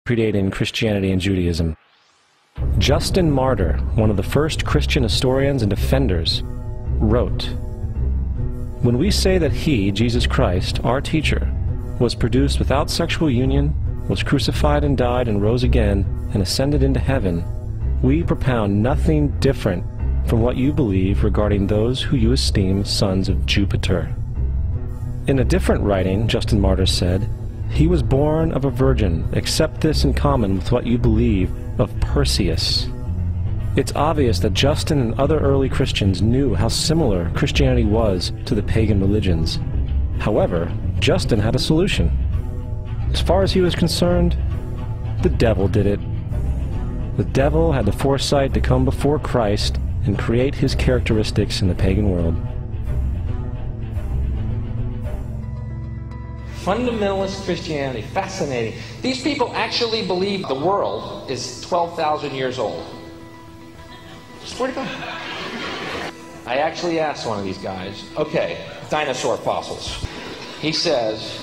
predating Christianity and Judaism. Justin Martyr, one of the first Christian historians and defenders, wrote, "When we say that he, Jesus Christ, our teacher, was produced without sexual union, was crucified and died and rose again, and ascended into heaven, we propound nothing different from what you believe regarding those who you esteem sons of Jupiter." In a different writing, Justin Martyr said, "He was born of a virgin, except this in common with what you believe of Perseus." It's obvious that Justin and other early Christians knew how similar Christianity was to the pagan religions. However, Justin had a solution. As far as he was concerned, the devil did it. The devil had the foresight to come before Christ and create his characteristics in the pagan world. Fundamentalist Christianity, fascinating. These people actually believe the world is 12,000 years old. Swear to God. I actually asked one of these guys, okay, dinosaur fossils. He says,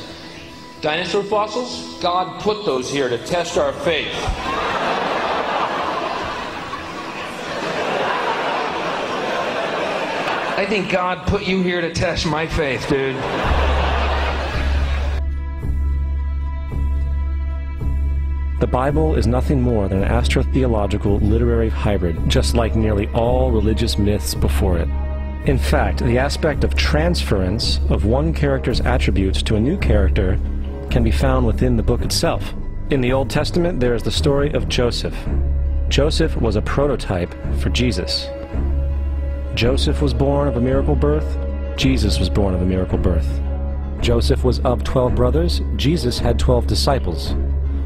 dinosaur fossils? God put those here to test our faith. I think God put you here to test my faith, dude. The Bible is nothing more than an astrotheological literary hybrid, just like nearly all religious myths before it. In fact, the aspect of transference of one character's attributes to a new character can be found within the book itself. In the Old Testament, there is the story of Joseph. Joseph was a prototype for Jesus. Joseph was born of a miracle birth. Jesus was born of a miracle birth. Joseph was of 12 brothers. Jesus had 12 disciples.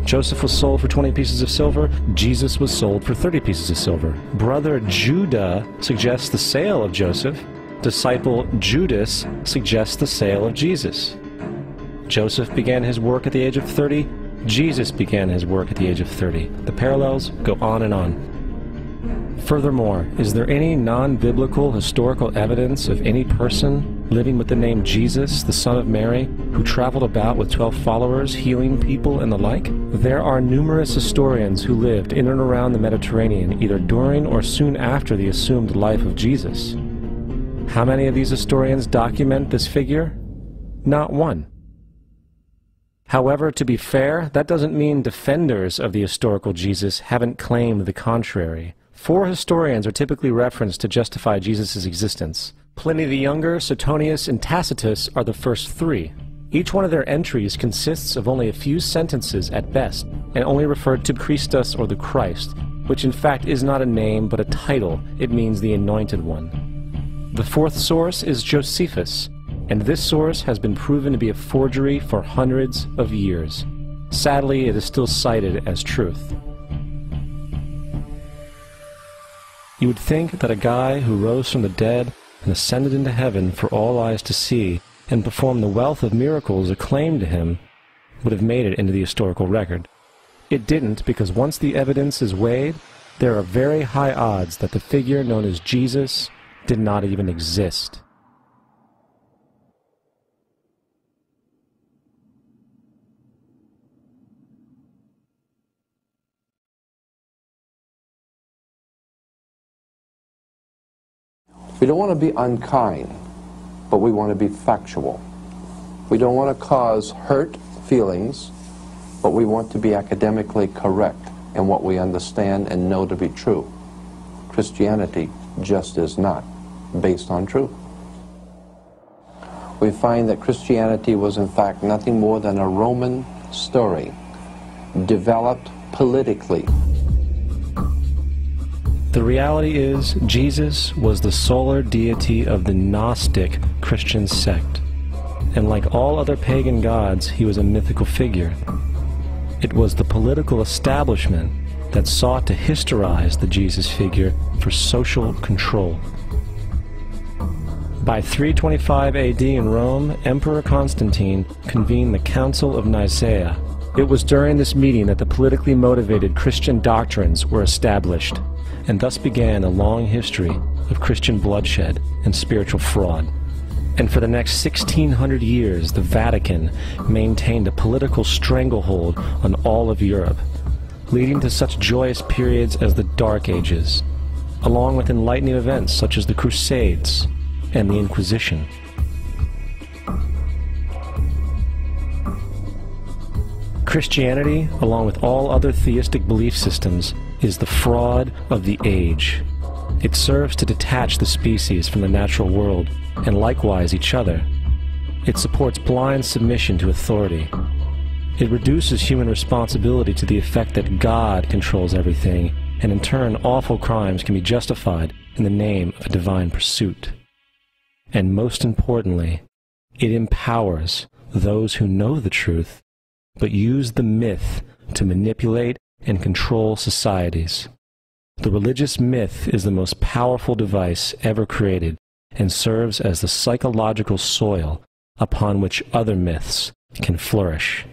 Joseph was sold for 20 pieces of silver. Jesus was sold for 30 pieces of silver. Brother Judah suggests the sale of Joseph. Disciple Judas suggests the sale of Jesus. Joseph began his work at the age of 30. Jesus began his work at the age of 30. The parallels go on and on. Furthermore, is there any non-biblical historical evidence of any person living with the name Jesus, the son of Mary, who traveled about with 12 followers, healing people and the like? There are numerous historians who lived in and around the Mediterranean, either during or soon after the assumed life of Jesus. How many of these historians document this figure? Not one. However, to be fair, that doesn't mean defenders of the historical Jesus haven't claimed the contrary. 4 historians are typically referenced to justify Jesus' existence. Pliny the Younger, Suetonius, and Tacitus are the first 3. Each one of their entries consists of only a few sentences at best, and only refer to Christus or the Christ, which in fact is not a name but a title. It means the Anointed One. The 4th source is Josephus, and this source has been proven to be a forgery for hundreds of years. Sadly, it is still cited as truth. You would think that a guy who rose from the dead and ascended into heaven for all eyes to see and performed the wealth of miracles acclaimed to him would have made it into the historical record. It didn't, because once the evidence is weighed, there are very high odds that the figure known as Jesus did not even exist. We don't want to be unkind, but we want to be factual. We don't want to cause hurt feelings, but we want to be academically correct in what we understand and know to be true. Christianity just is not based on truth. We find that Christianity was in fact nothing more than a Roman story, developed politically. The reality is, Jesus was the solar deity of the Gnostic Christian sect, and like all other pagan gods, he was a mythical figure. It was the political establishment that sought to historize the Jesus figure for social control. By 325 AD in Rome, Emperor Constantine convened the Council of Nicaea. It was during this meeting that the politically motivated Christian doctrines were established, and thus began a long history of Christian bloodshed and spiritual fraud. And for the next 1600 years, the Vatican maintained a political stranglehold on all of Europe, leading to such joyous periods as the Dark Ages, along with enlightening events such as the Crusades and the Inquisition. Christianity, along with all other theistic belief systems, is the fraud of the age. It serves to detach the species from the natural world, and likewise each other. It supports blind submission to authority. It reduces human responsibility to the effect that God controls everything, and in turn awful crimes can be justified in the name of a divine pursuit. And most importantly, it empowers those who know the truth, but use the myth to manipulate and control societies. The religious myth is the most powerful device ever created and serves as the psychological soil upon which other myths can flourish.